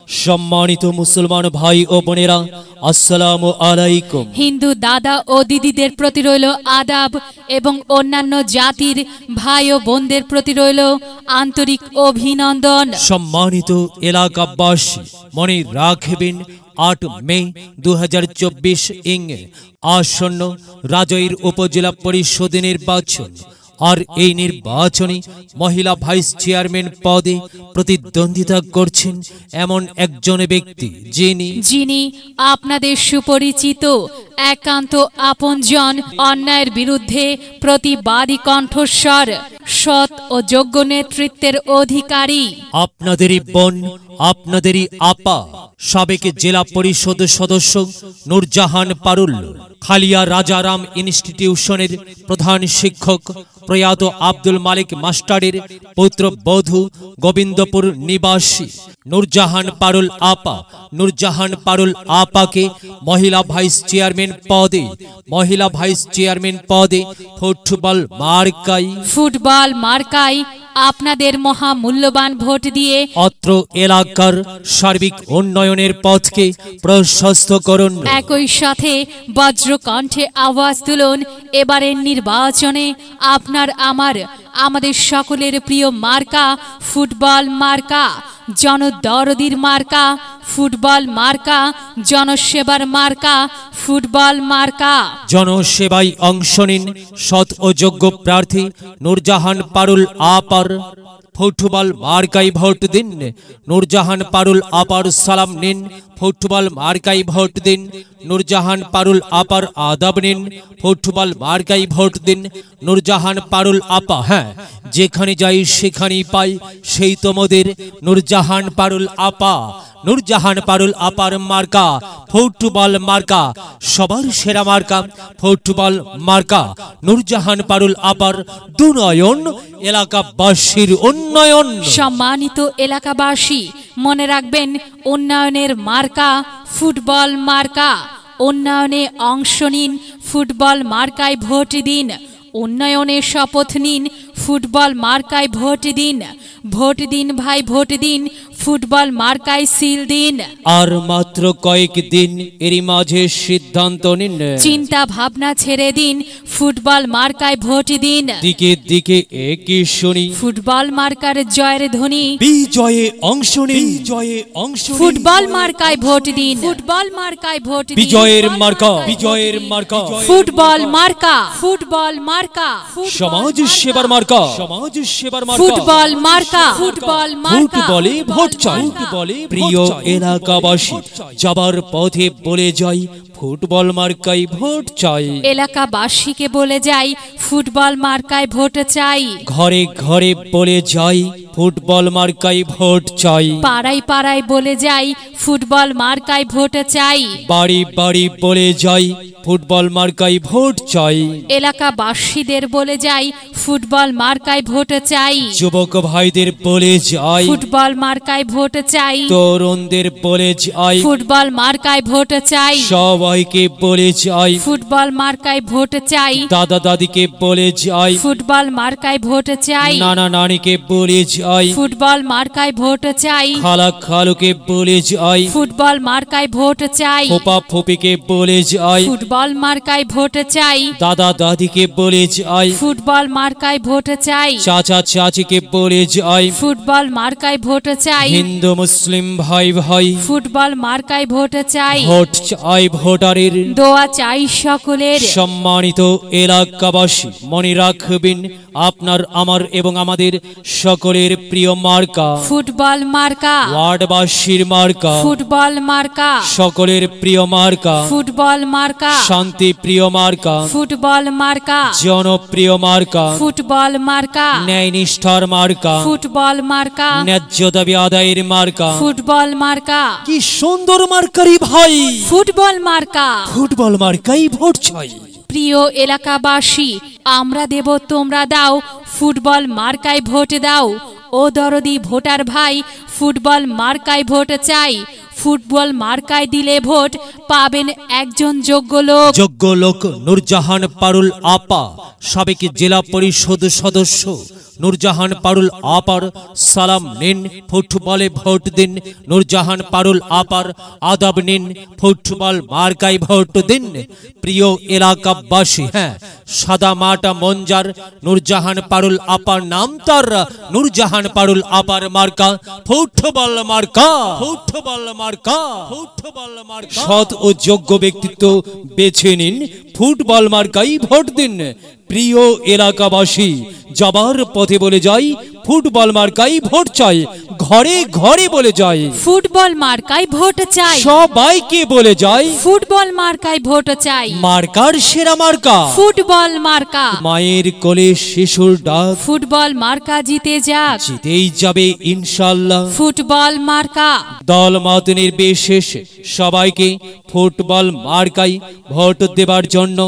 সম্মানিত মুসলমান ভাই ও বোনেরা, আসসালামু আলাইকুম। হিন্দু দাদা ও দিদিদের প্রতি রইল আদাব এবং অন্যান্য জাতির ভাই ও বোনদের প্রতি রইল আন্তরিক অভিনন্দন। সম্মানিত এলাকাবাসী, মনে রাখবেন 8 মে 2024 ইং আসন্ন রাজৈর উপজেলা পরিষদ নির্বাচন। আর এই নির্বাচনে মহিলা ভাইস চেয়ারম্যান পদে প্রতিদ্বন্দ্বিতা করছেন এমন একজন ব্যক্তি যিনি আপনাদের সুপরিচিত একান্ত আপনজন, অন্যায়ের বিরুদ্ধে প্রতিবাদী কণ্ঠস্বর, সৎ ও যোগ্য নেতৃত্বের অধিকারী, আপনাদেরই বোন, আপনাদেরই আপা, সাবেক জেলা পরিষদ সদস্য নূরজাহান পারুল, খালিয়া রাজারাম ইনস্টিটিউশনের প্রধান শিক্ষক প্রয়াত আব্দুল মালিক মাস্টারের পুত্রবধূ, গোবিন্দপুর নিবাসী নূরজাহান পারুল আপা। নূরজাহান পারুল আপাকে মহিলা ভাইস চেয়ারম্যান পদে ফুটবল মার্কাই আপনাদের মহামূল্যবান ভোট দিয়ে অত্র এলাকার সার্বিক উন্নয়নের পথকে প্রশস্ত করুন। একই সাথে বজ্রকণ্ঠে আওয়াজ তুলুন, এবারের নির্বাচনে আপনার আমাদের সকলের প্রিয় মার্কা ফুটবল মার্কা, জনদরদির মার্কা ফুটবল মার্কা, জনসেবার মার্কা ফুটবল মার্কা। জনসেবায় অংশ নিন সৎ ও যোগ্য প্রার্থী নূরজাহান পারুল আপার ফুটবল মার্কায় ভোট দিন। নূরজাহান পারুল আপার সালাম নিন, ফুটবল মার্কায় ভোট দিন। নূরজাহান পারুল আপার আদাব নিন, ফুটবল মার্কায় ভোট দিন। নূরজাহান পারুল আপা, হ্যাঁ, যেখানে যাই সেখানেই পাই সেই তোমাদের নূরজাহান পারুল আপা। নূরজাহান পারুল আপার মার্কা ফুটবল মার্কা, সবার সেরা মার্কা ফুটবল মার্কা। নূরজাহান পারুল আপার দুনয়ন, এলাকাবাসীর উন্নয়ন। সম্মানিত এলাকাবাসী, মনে রাখবেন, উন্নয়নের মার্কা ফুটবল মার্কা। উন্নয়নে অংশ নিন, ফুটবল মার্কায় ভোট দিন। উন্নয়নের শপথ নিন, ফুটবল মার্কায় ভোট দিন। ভোট দিন ভাই, ভোট দিন, ফুটবল মার্কায় সিল দিন। আর মাত্র কয়েকদিন, এরই মাঝে সিদ্ধান্ত নিন, চিন্তা ভাবনা ছেড়ে দিন, ফুটবল মার্কায় ভোট দিন। দিকে দিকে একই শুনি ফুটবল মার্কার জয়ের ধ্বনি, বিজয়ে অংশ নিন, ফুটবল মার্কায় ভোট দিন। ফুটবল মার্কায় ভোট দিন। বিজয়ের মার্কা ফুটবল মার্কা, ফুটবল মার্কা, সমাজ সেবার মার্কা ফুটবল মার্কা, ফুটবল মার্কা। ফুটবলে ভোট চাই। প্রিয় এলাকাবাসী, যাবার পথে বলে যাই ফুটবল মার্কায় ভোট চাই। এলাকাবাসীকে বলে যাই ফুটবল মার্কায় ভোট চাই। ঘরে ঘরে বলে যাই ফুটবল মার্কায় ভোট চাই। পাড়ায় পাড়ায় বলে যাই ফুটবল মার্কায় ভোট চাই। বাড়ি বাড়ি বলে যাই ফুটবল মার্কায় ভোট চাই। এলাকাবাসীদের বলে যাই ফুটবল মার্কায় ভোট চাই। যুবক ভাইদের বলে যাই ফুটবল মার্কায় ভোট চাই। তরুণদের বলে যাই ফুটবল মার্কায় ভোট চাই। সবাইকে বলে যাই ফুটবল মার্কায় ভোট চাই। দাদা দাদিকে বলে যাই ফুটবল মার্কায় ভোট চাই। নানা নানিকে বলে যাই ফুটবল মার্কায় ভোট চাই। খালা খালুকে বলে যাই ফুটবল মার্কায় ভোট চাই। ফুপা ফুপিকে বলে যাই ফুটবল মার্কায় ভোট চাই। দাদা দাদিকে বলে যাই ফুটবল মার্কায় ভোট চাই। চাচা চাচিকে বলে যাই ফুটবল মার্কায় ভোট চাই। হিন্দু মুসলিম ভাই ভাই ফুটবল মার্কায় ভোট চাই। ভোট চাই ভোটারের, দোয়া চাই সকলের। সম্মানিত এলাকাবাসী, মনে রাখবেন আপনার, আমার এবং আমাদের সকলের প্রিয় মার্কা ফুটবল মার্কা। ওয়ার্ডবাসীর মার্কা ফুটবল মার্কা। সকলের প্রিয় মার্কা ফুটবল মার্কা। শান্তি প্রিয় মার্কা ফুটবল মার্কা। জনপ্রিয় মার্কা ফুটবল মার্কা। ন্যায় নিষ্ঠার মার্কা ফুটবল মার্কা। ন্যায্য দাবি আদায়ের মার্কা ফুটবল মার্কা। কি সুন্দর মার্কারি ভাই, ফুটবল মার্কা। ফুটবল মার্কাই ভোট চাই। প্রিয় এলাকাবাসী, আমরা দেব তোমরা দাও, ফুটবল মার্কায় ভোট দাও। ও দরদি ভোটার ভাই, ফুটবল মার্কায় ভোট চাই। ফুটবল মার্কায় দিলে ভোট পাবেন একজন যোগ্য লোক নূরজাহান পারুল আপা, সাবেক জেলা পরিষদ সদস্য, নূরজাহান পারুল আপার সালাম নিন, ফুটবলে ভোট দিন। নূরজাহান পারুল আপার আদাব নিন, ফুটবল মার্কায় ভোট দিন। প্রিয় এলাকাবাসী, হ্যাঁ, সাদা মাটা মঞ্জার নূরজাহান পারুল আপার নাম তার, নূরজাহান পারুল আপার মার্কা ফুটবল মার্কা, ফুটবল মার্কা, ফুটবল মার্কা। সৎ ও যোগ্য ব্যক্তিত্ব বেছে নিন, ফুটবল মার্কাই ভোট দিন। প্রিয় এলাকাবাসী, যাবার পথে বলে যাই, ফুটবল মার্কাই ভোট চাই। ঘরে ঘরে বলে যাই, ফুটবল মার্কায় ভোট চাই। সবাইকে বলে যাই, ফুটবল মার্কায় ভোট চাই। মার্কার সেরা মার্কা ফুটবল মার্কা। মায়ের কোলে শিশুর ডাক, ফুটবল মার্কা জিতে যাক, জিতেই যাবে ইনশাল্লাহ। ফুটবল মার্কা। দল মত নির্বিশেষ সবাইকে ফুটবল মার্কাই ভোট দেবার জন্য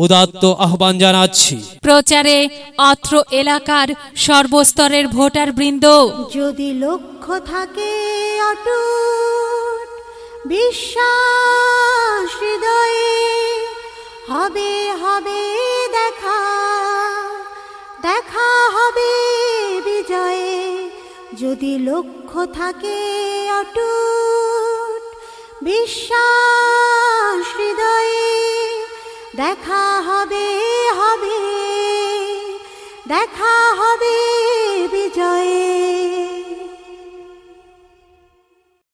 উদাত্ত আহ্বান জানাচ্ছি। প্রচারে অত্র এলাকার সর্বস্তরের ভোটার বৃন্দ। যদি লক্ষ্য থাকে অটুট বিশ্বাস হৃদয়ে, হবে হবে দেখা, দেখা হবে বিজয়ে। যদি লক্ষ্য থাকে অটুট বিশ্বাস হৃদয়ে, দেখা হবে হবে, দেখা হবে